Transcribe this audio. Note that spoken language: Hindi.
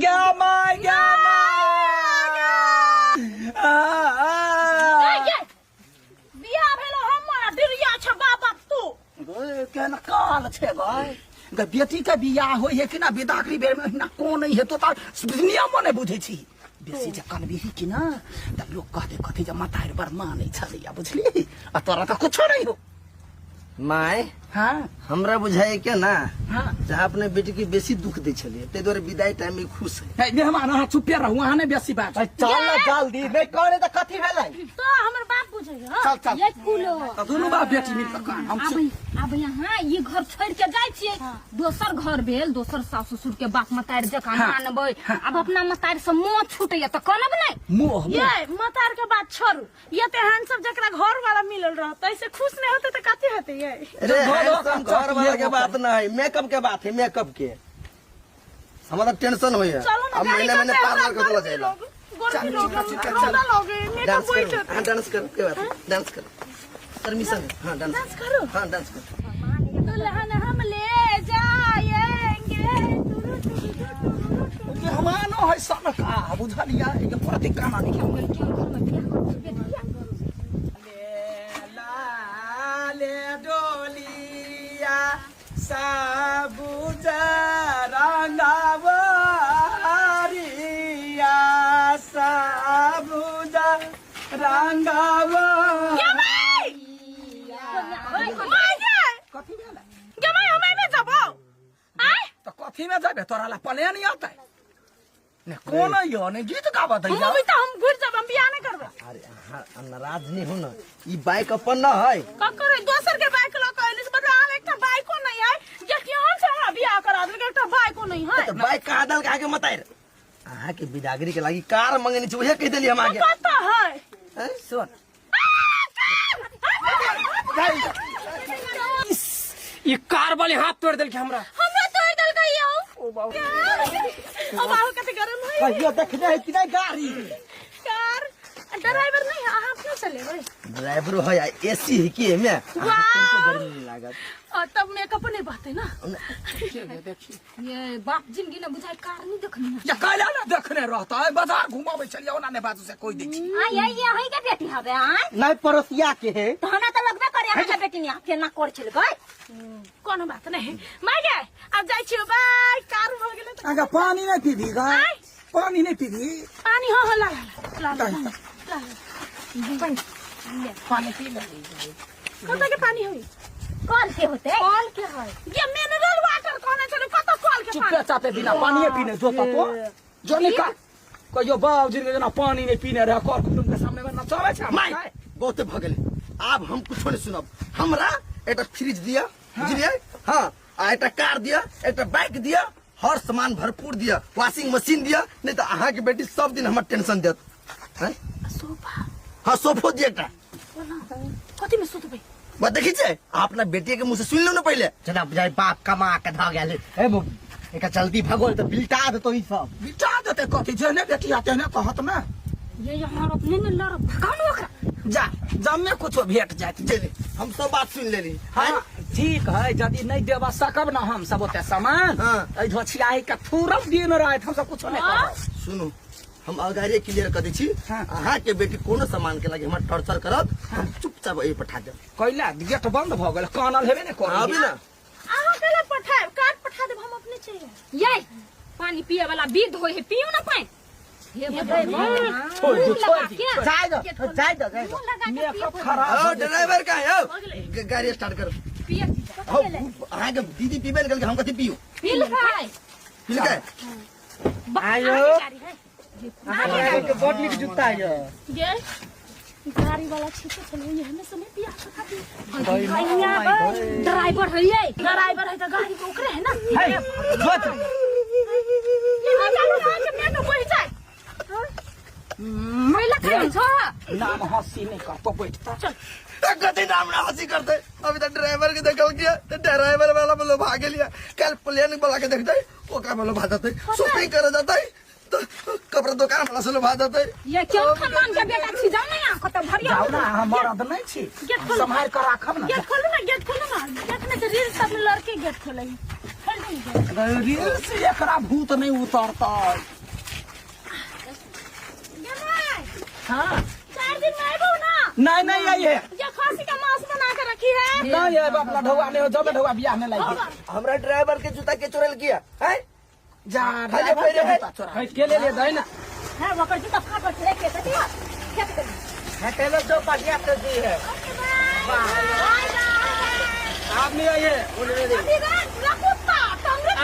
क्या माय क्या बिया भेलो हमर डिरिया छ बाबा तू केन काल छे भाई बेटी के बियाह होय है कि ना बेदाखरी बेर में ना कोन नहीं हेतो त नियम नै बुझै छी बेसी जे कनबिही कि ना त लोग कहते कथि जे मतार बर मानै छलिया बुझली आ तोरा त कुछो नहीं हो माय हाँ हमरा बुझाए क्या ना हाँ जहाँ अपने बेटी की बेसी दुख दे छलिए ते द्वारे विदाई टाइम में खुश है मेहमान अहाँ चुपे रहू अहाँ ने बेसी बात चल ना जल्दी नहीं करे तो कथी भेलै तो हमर बाप बुझै चल चल ये कुलो त दुनु बाप बेटी मिल क काम हम अब यहाँ ये घर छोड़ के जाय छियै दोसर घर भेल दोसर सास ससुर के बाप मतार जकां मानबै अब अपना मतार से मोह छूटैया त कनब नै मोह ये मतार के बात छोड़ू ये तेहन सब जकरा घर वाला मिलल रहत ऐसे खुश नहीं होते त कथि होते ये अरे घर वाला के बात ना है मेकअप के बात है मेकअप के हमारा टेंशन हो है अब महीने महीने पार्लर को चला जाएगा डांस करो हाँ डांस करो के बात डांस करो परमिशन है हाँ डांस करो हाँ डांस करो दुल्हन हम ले जाएंगे मेहमानो है सनका बुझलिया एक प्रति काना नहीं ले डोलिया सबुज रंगावरिया सबुज रंगावरिया कथी भेलै जमाई हमें में जाबो आय तो कथी में जाबे तोरा ला पले नहीं आता ने कोन यो ने गीत गाबत है हम भी तो हम घुर जब हम बियाह नहीं करबे अरे नाराज नहीं हो ना ये बाइक अपन ना है का करे दोसर के बाइक लो कहले से बता आल एकटा बाइको नहीं है जे केहन से हमरा बियाह करा दे एकटा बाइको नहीं है तो बाइक का आदल का आगे मतार अहाँ के बिदागरी के लागी कार मंगनी चाहिए कह देली हम आगे पता है सुन ये कार वाले हाथ तोड़ देल के हमरा तोड़ दल गइयो ओ बाबू अब आहो कते गरम है कहियो देखने है कि नहीं गाड़ी कार ड्राइवर नहीं है आप क्यों चले भाई ड्राइवर है एसी है कि में तुमको गर्मी नहीं लागत और तब मेकअप नहीं बात है ना देखिए ये बाप जिंदगी ने बुझाई कार नहीं देखनी है या काला ना देखने रहता है बाजार घुमावे चलिए ओना ने बाजू से कोई देखी ये है के बेटी हवे आय नहीं पड़ोसिया के है तो हना तो लगबे करे हमरा बेटी ने के ना कर छल गय कोनो बात नहीं माय गे अब जाय छियो बाय कार हो गेले त आगा पानी नहीं पीबी गा पानी नहीं पीबी पानी हो ला पानी पी ले कत के पानी होई कॉल के होते कॉल के है ये मिनरल वाटर कोने चले कत कॉल के चुपे चापे बिना पानी पीने जोता तो जो निका कहियो बाबू जी के ना पानी नहीं पीने रह कर कुटुंब के सामने में ना चले छ माय बहुत भगले अब हम कुछ नहीं सुनब हमरा एक फ्रिज दिया बुझलिए हाँ एक कार दिया एक बाइक दिया हर सामान भरपूर दिया वॉशिंग मशीन दिया नहीं तो अहाँ की बेटी सब दिन हमार टेंशन देत हैं सोफा हाँ सोफो दिया एकटा कथि में सुतबे बात देखी छे अपना बेटी के मुंह से सुन लो ना पहले जनाब जाय बाप कमा के ध गेल ए मोगी एका जल्दी भगोल तो बिल्टा देतो ई सब बिटा देते कथी जने बेटी आते ने कहत ना ये यहाँ अपने ने लड़ भगानो ओकरा जा जम्मे कुछ भेट जात चले हम सब बात सुन लेली हाँ ठीक है यदि नहीं देवा सकब ना हम सब ओते सामान हाँ। छियाई के थूरम दिन रात हम सब कुछ नहीं करब सुनू हम अगाड़ी क्लियर कर दी छी हाँ। अहाँ के बेटी कोनो सामान के लगे हमरा टॉर्चर करत हम चुपचाप ए पठा देब कैला गेट बंद भ गेल कानल हेबे ने कर अभी ना आहा केला पठाए काट पठा देब हम अपने चाहिए ये पानी पिए वाला विध होय है पियो ना पाए ये बताई छोड़ दो जाय दो मेकअप खराब ओ ड्राइवर का है गाड़ी स्टार्ट कर पिए हो अहाँ के दीदी पीबे निकल के हम कथी पियो पिल खाए पिल के आयो आगे के बॉटली के जूता है ये गाड़ी वाला छीटे चले ये हमें समय पिया खाती ड्राइवर है ये ड्राइवर है तो गाड़ी को ओकरे है ना है बच ये चलो ना के मैं तो वही जाए महिला खाई छ नाम हंसी नहीं कर तो बैठता चल कथी नाम ना हंसी करते अभी तो ड्राइवर के देखल गया तो ड्राइवर वाला बोलो भाग लिया कल प्लेन वाला के देखते वो का बोलो भाग जाते शॉपिंग करे जाते तो कपड़ा दुकान वाला से भाग जाते ये क्यों खानदान के बेटा छी जाओ ना यहाँ कत भरिया जाओ ना हमारा तो नहीं छी गेट खोलो संभाल कर राखब ना गेट खोलो ना गेट में तो रील सब लड़के गेट खोले रील रील से एकरा भूत नहीं उतरता। हाँ 4 दिन में आबो ना। नहीं नहीं आइए, ये खस्सी का मांस बना के रखी है। नहीं है बाप लढ़वा नहीं हो, जब लढ़वा बियाह में लाइए हमरा ड्राइवर के जूता के चोरल किया है जा खाली पैरे है। के ले दे ना है वकर जूता फाड़ के लेके ततिया खेत कर। हटेलो जो बढ़िया तो दी है आप नहीं आइए। अभी ना कुत्ता तुमरे